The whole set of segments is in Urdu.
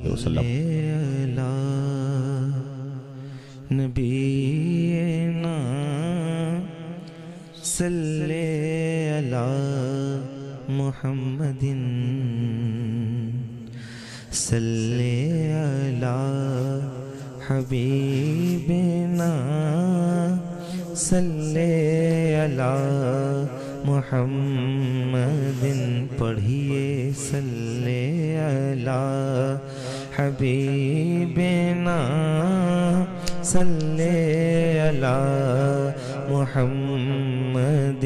علیہ وسلم۔ نبینا صلی علی محمد صلی علی حبیبنا صلی علی محمد پڑھیے صلی علی حبیبنا صلی علی محمد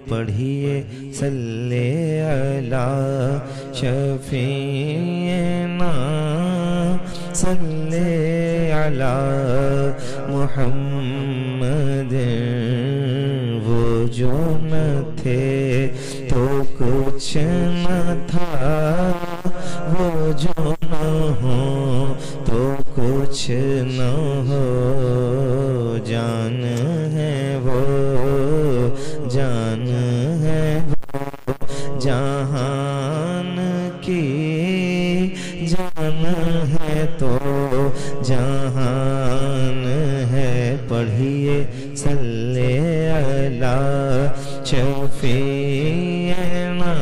پڑھیے صلی علی شفیعنا صلی علی محمد وہ جو نہ تھے تو کچھ نہ تھا وہ جو نہ ہو تو کچھ نہ ہو جان ہے وہ جان ہے وہ جہان کی جان ہے تو جہان ہے پڑھیے صلی علی شفیعنا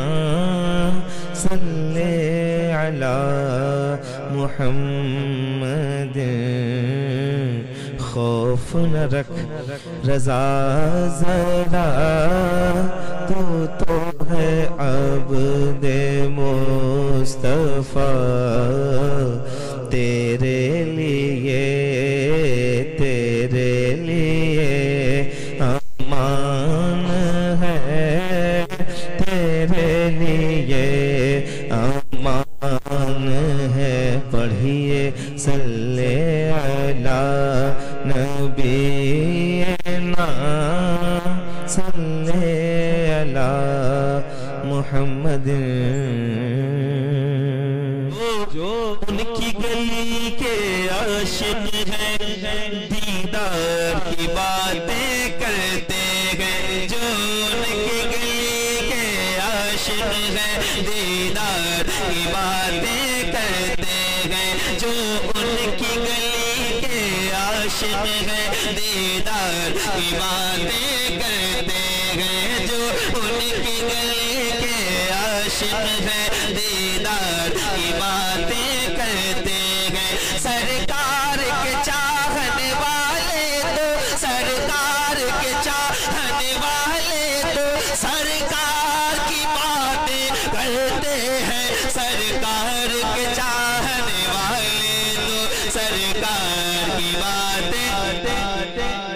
صلی علی محمد خوف نہ رکھ رضا ذرا تو ہے عبد مصطفیٰ تیرے لیے امان ہے تیرے لیے امان ہے پڑھیے صلی علی نبینا صلی علی محمد جو ان کی گلی کے عاشق ہیں دیدار کی باتیں کرتے ہیں جو ان کی گلی کے عاشق ہیں دیدار کی باتیں کرتے ہیں جو ان کی گلی کے عاشق ہیں دیدار کی باتیں کرتے ہیں جو ان کی گلی کے عاشق ہیں دیدار کی باتیں کرتے ہیں سرکار کے چاہنے والے تو سرکار کے چاہنے والے تو سرکار کی باتیں کرتے ہیں سرکار کے چاہنے والے تو سرکار کی باتیں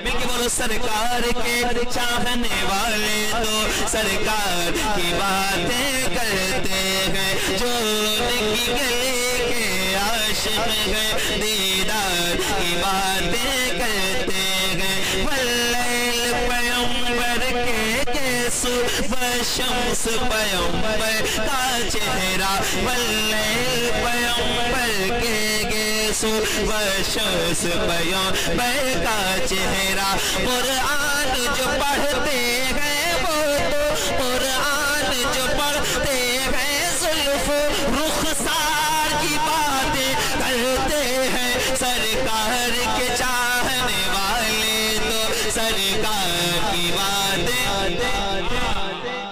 مل کے بولو سرکار کے چاہنے والے تو سرکار کی باتیں کرتے ہیں جو ان کی گلی کے عاشق ہیں دیدار کی باتیں کرتے ہیں واللیل پیغمبر کے جیسو بشمس پیغمبر کا چہرہ واللیل پیغمبر کے جیسو بشمس پیغمبر کا چہرہ قرآن جو پڑھتے ہیں وہ تو قرآن جو پڑھتے ہیں زلف رخسار کی باتیں کرتے ہیں سرکار کے چاہنے والے تو سرکار کی باتیں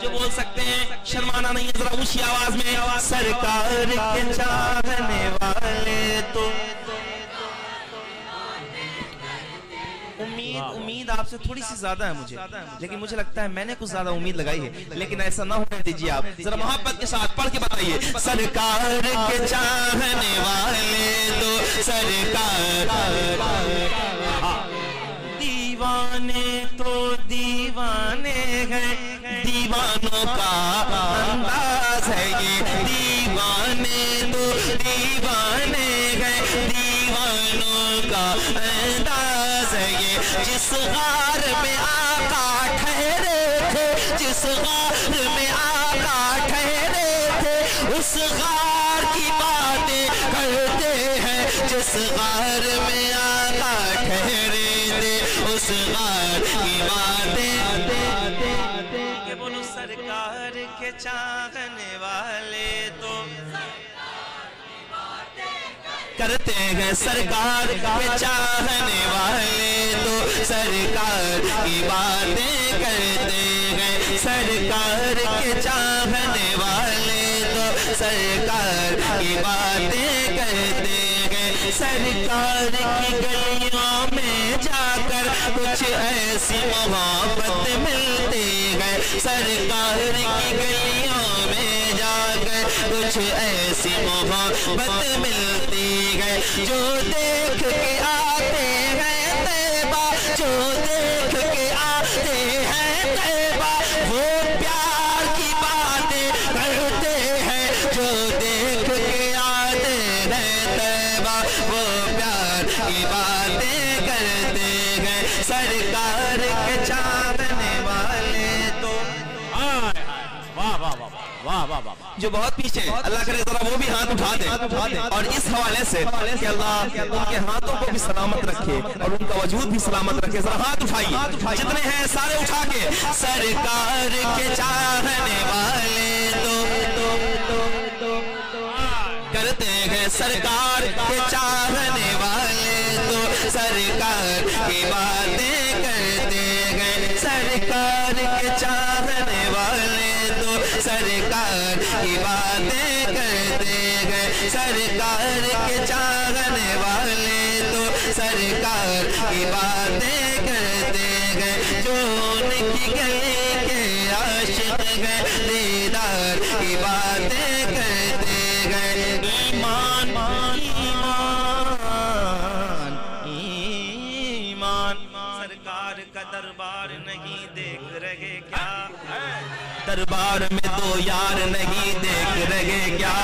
جو بول سکتے ہیں شرمانا نہیں ہے ذرا اونچی آواز میں سرکار کے چاہنے والے تو امید آپ سے تھوڑی سی زیادہ ہے مجھے لیکن مجھے لگتا ہے میں نے کچھ زیادہ امید لگائی ہے لیکن ایسا نہ ہونے دیجیے آپ ذرا محبت کے ساتھ پڑھ کے بتائیے سرکار کے چاہنے والے تو سرکار دیوانے تو دیوانے ہیں دیوانوں کا انداز ہے یہ دیوانے تو دیوانے ہیں دیوانوں کا انداز ہے یہ جس غار میں آقا ٹھہرے تھے جس غار میں آقا ٹھہرے تھے اس غار کی باتیں کرتے ہیں جس غار میں آقا ٹھہرے تھے اس غار کی باتیں کہ بولو سرکار کے چاہنے والے تو کرتے ہیں سرکار کے چاہنے والے تو سرکار کی باتیں کرتے ہیں، سرکار کے چاہنے والے تو سرکار کی باتیں کرتے ہیں، سرکار کی گلیوں میں جا کر کچھ ایسی محبت ملتی ہے، سرکار کی گلیوں میں جا کر کچھ ایسی محبت ملتی ہے، جو دیکھ کے آتے ہیں طیبہ، جو دیکھ کے آتے ہیں طیبہ، وہ پیار کی باتیں کرتے ہیں، جو دیکھ کے آتے ہیں طیبہ، وہ پیار کی باتیں کرتے ہیں، سرکار کے چاہنے والے تو جو بہت پیچھے اللہ کرے ذرا وہ بھی ہاتھ اٹھا دیں اور اس حوالے سے کہ اللہ ان کے ہاتھوں کو بھی سلامت رکھے اور ان کا وجود بھی سلامت رکھے، ذرا ہاتھ اٹھائیے جتنے ہیں سارے اٹھا کے، سرکار کے چاہنے والے تو کرتے ہیں سرکار کے چاہنے والے تو سرکار کی باتیں کرتے ہیں، سرکار کے چاہنے والے تو سرکار کی باتیں کرتے ہیں، سرکار کے چاہنے والے تو سرکار کی باتیں کرتے ہیں، جو ان کی گلی کے عاشق ہیں دیدار کی باتیں کرتے ہیں، ایمان ایمان سرکار کا دربار نہیں دیکھ رہے کیا، دربار میں دو یار نہیں دیکھ رہے کیا،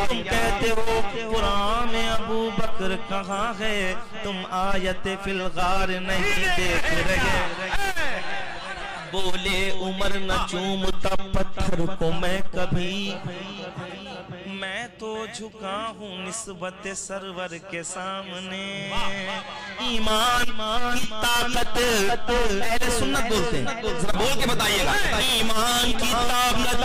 تم کہتے ہو قرآن میں ابو بکر کہاں ہے، تم آیت فی الغار نہیں دیکھ رہے، بولے عمر نہ چومتا پتھر کو میں کبھی، میں تو جھکا ہوں نسبت سرور کے سامنے، ایمان کی طاقت اہل سنت بولتے ہیں، ذرا بول کے بتائیے گا، ایمان کی طاقت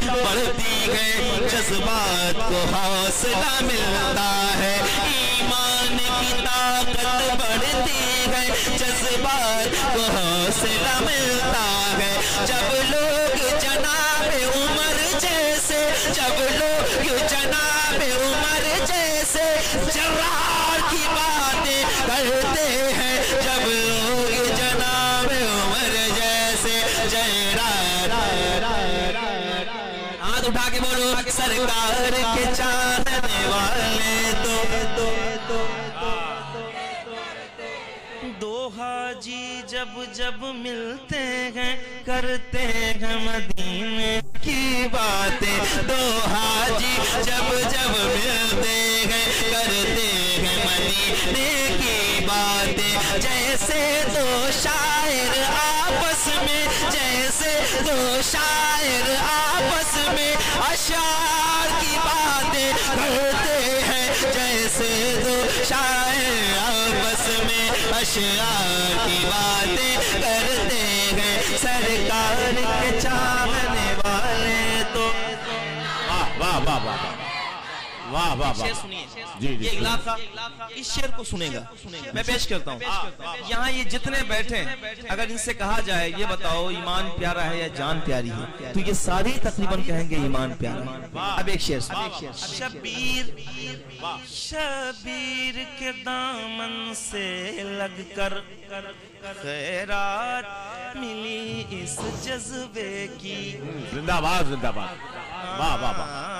بڑھتی ہے، جذبات کو حوصلہ ملتا ہے، ایمان کی طاقت بڑھتی ہے، جذبات کو حوصلہ ملتا ہے، جب لوگ جناب عمر جیسے، جب لوگ جناب عمر جیسے جرار کی باتیں کرتے ہیں، جب لوگ جناب عمر جیسے جرار، ہاتھ اٹھا کے بولو سرکار کے چاہنے والے دو حاجی جب ملتے ہیں کرتے ہیں مدینے کی باتیں، دو حاجی جب ملتے ہیں کرتے ہیں مدینے کی باتیں، جیسے دو شاعر آپس میں، جیسے دو شاعر آپس میں اشعار کی باتیں کرتے ہیں، جیسے دو شاعر آپس میں اشعار کی باتیں کرتے ہیں، سرکار کے چاہنے والے تو واہ واہ واہ واہ واہ واہ، یہ اغلاق تھا، اس شعر کو سنے گا میں پیش کرتا ہوں، یہاں یہ جتنے بیٹھے اگر ان سے کہا جائے یہ بتاؤ ایمان پیارا ہے یا جان پیاری ہے، تو یہ سارے تقریباً کہیں گے ایمان پیارا۔ اب ایک شعر سنیں، شبیر کے دامن سے لگ کر خیرات ملی اس جذبے کی، زندہ باد زندہ باد، واہ واہ واہ،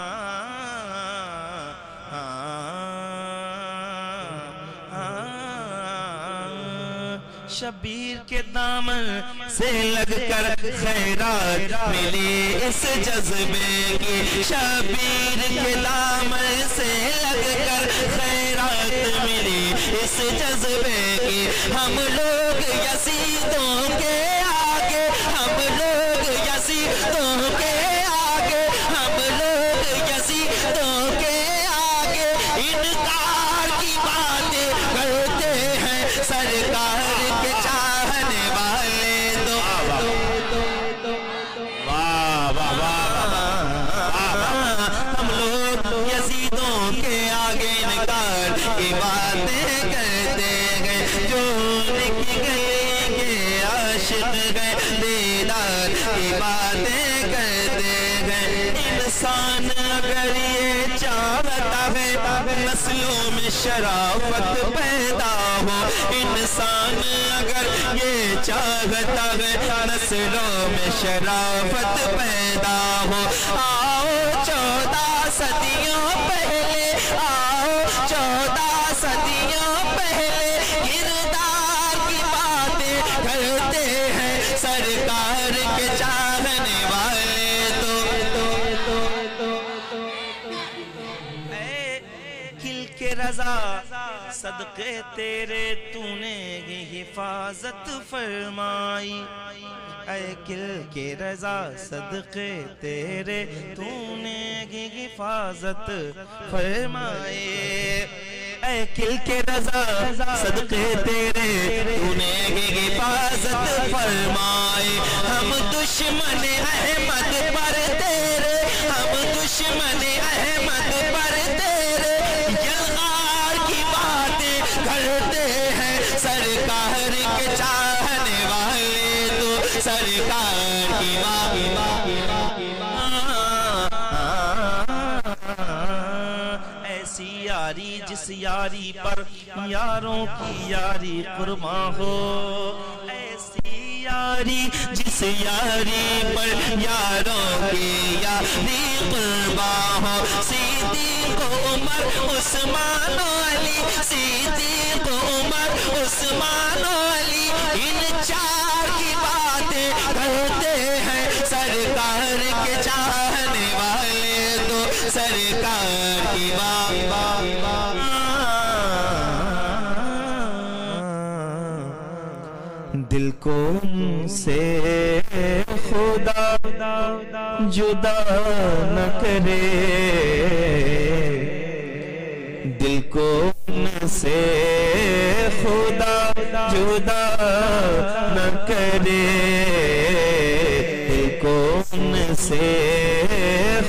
شبیر کے دامن سے لگ کر خیرات ملی اس جذبے کی، شبیر کے دامن سے لگ کر خیرات ملی اس جذبے کی، ہم لوگ یزیدوں کے آگے، ہم لوگ یزیدوں کے آگے، ہم لوگ یزیدوں کے آگے انکار کی باتیں کرتے ہیں، سرکار کے چاہنے والے تو واہ واہ واہ، ہم لوگ یزیدوں کے آگے انکار کی باتیں کرتے گئے، جو ان کی گلی کے عاشق گئے، دیدار کی باتیں کرتے گئے۔ انسان اگر یہ چاہتا ہے نسلوں میں شرافت پیدا ہو، انسان اگر یہ چاہتا ہے نسلوں میں شرافت پیدا ہو، آؤ 14 صدیوں پہلے، آؤ 14 صدیوں پہلے کردار کی باتیں کرتے ہیں سرکار کے چاہنے والے تو کل کے رضا صدقے تیرے تو نے حفاظت فرمائی، اے کل کے رضا صدقے تیرے تو نے حفاظت فرمائے، اے کل کے رضا صدقے تیرے تو نے حفاظت فرمائے۔ ہم دشمن احمد پر تیرے، ہم دشمن احمد پر تیرے یلغار کی باتیں کرتے ہیں سرکار کے چاہنے والے تو سرکار کی ایسی یاری جس یاری پر یاروں کی یاری قرباں ہو، ایسی یاری جس یاری پر یاروں کی یاری قرباں ہو، صدیق عمر عثمان و علی، صدیق عمر عثمان و علی، ان چار کی باتیں کرتے ہیں سرکار کے چاہنے والے تو سرکار کی دل کو ان سے خدا جدا نہ کرے، دل کو ان سے خدا جدا نہ کرے، دل کو ان سے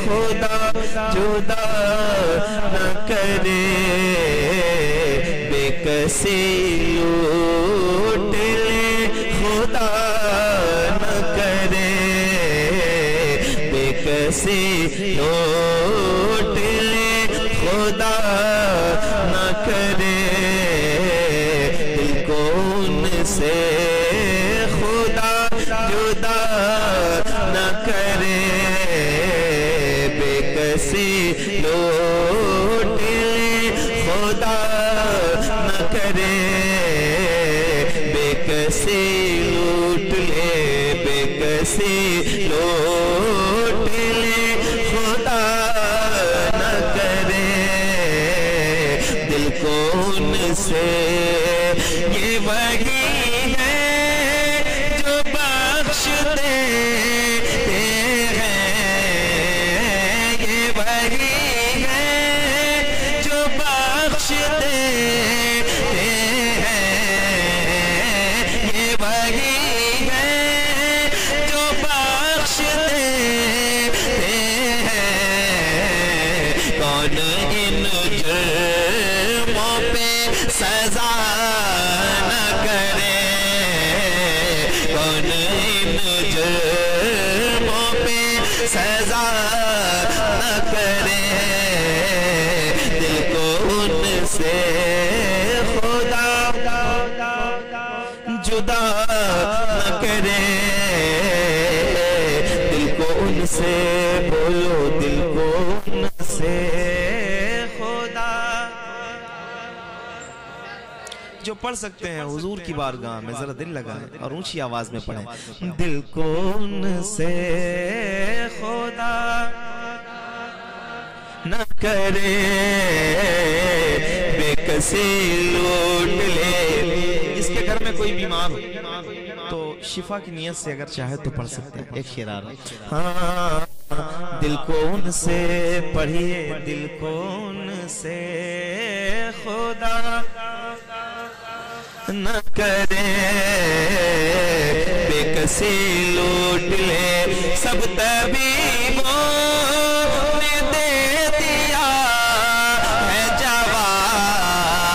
خدا جدا نہ کرے، بے کسی لوٹ لے خدا نہ کرے، بے کسی لوٹ لے خدا نہ کرے، دل کو ان سے خدا جدا نہ کرے، بے کسی لوٹ لے خدا نہ کرے، بے کسی لوٹ لے، بے کسی لوٹ لے خدا نہ کرے، دل کو ان سے یہ وہی ہے جو بخش دیتے ہیں، یہ وہی ہے جو بخش دیتے ہیں، یہ وہی ہے جو بخش دیتے ہیں، کون ان جرموں پہ سزا نہ کرے، کون ان جرموں پہ سزا نہ کرے، دل کو ان سے خدا جدا نہ کرے، دل کو ان سے بولو، دل کو ان سے خدا۔ جو پڑھ سکتے ہیں حضور کی بارگاہ میں ذرا دل لگائیں اور اونچی آواز میں پڑھیں، دل کو ان سے خدا نہ کرے، بے کسی لوٹ لے۔ جس کے گھر میں کوئی بیمار ہو تو شفا کی نیت سے اگر چاہے تو پڑھ سکتے ہیں ایک شعر آ رہا ہاں، دل کو ان سے پڑھیے، دل کو ان سے خدا نہ کرے، بے کسی لوٹ لے، سب طبیبوں نے دے دیا ہے جواب،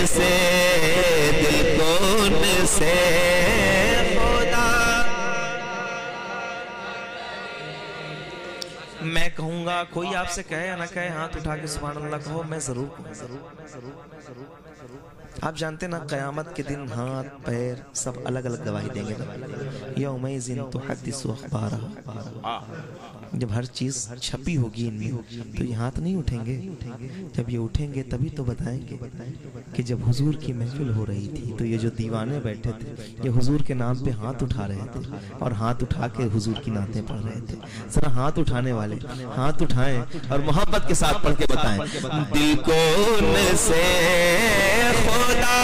سے دل کو ان سے خدا میں کہوں گا کوئی آپ سے کہے یا نہ کہے ہاتھ اٹھا کے سبحان اللہ کہو میں ضرور آپ جانتے نا قیامت کے دن ہاتھ پیر سب الگ الگ گواہی دیں گے یومئذ تحدث اخبارہا جب ہر چیز چھپی ہوگی ان میں تو یہ ہاتھ نہیں اٹھیں گے جب یہ اٹھیں گے تبھی تو بتائیں گے کہ جب حضور کی محفل ہو رہی تھی تو یہ جو دیوانے بیٹھے تھے یہ حضور کے نام پہ ہاتھ اٹھا رہے تھے اور ہاتھ اٹھا کے حضور کی نعتیں پڑھ رہے تھے ذرا ہاتھ اٹھانے والے ہاتھ اٹھائیں اور محبت کے ساتھ پڑھ کے بتائیں دل کو ان سے خدا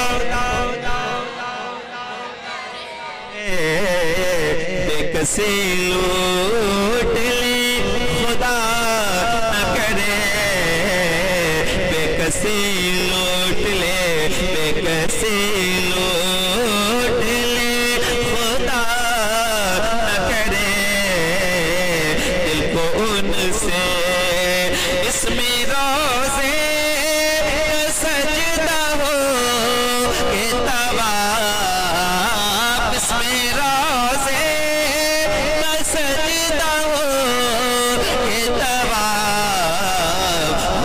بے کسی لوٹ لے خدا نہ کرے بے کسی لوٹ لے بے کسی لوٹ لے خدا نہ کرے دل کو ان سے اس میں روزے سجدہ ہو کہ طواف اس میں روزے سجدہ ہو کہ طواف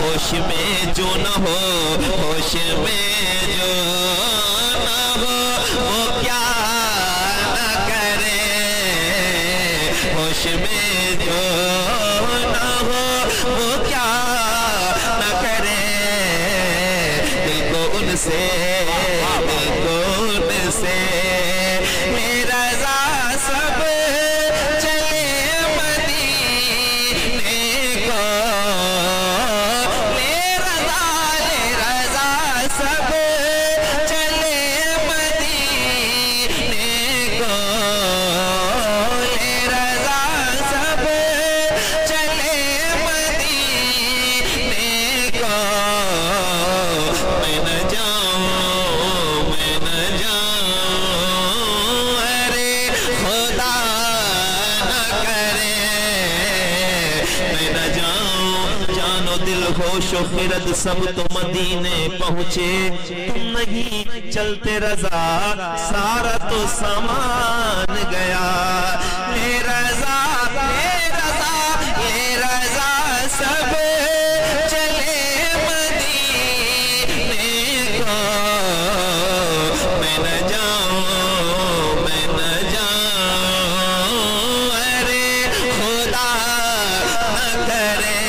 ہوش میں جو نہ ہو ہوش میں جو نہ ہو وہ کیا نہ کرے ہوش میں جو نہ ہو وہ کیا نہ کرے دل کو ان سے دل کو ان سے میرا رضا سب چلے مدینے کو لے رضا سب چلے مدینے کو لے رضا سب چلے مدینے کو میں نہ جاؤں ارے خدا نہ کرے میں نہ جاؤں جانو دل ہوش و خرد سب تو مدینے پہنچے تم نہیں چلتے رضا سارا تو سامان گیا لے رضا سب چلے مدینے کو میں نہ جاؤں ارے خدا نہ کرے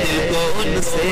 دل کو ان سے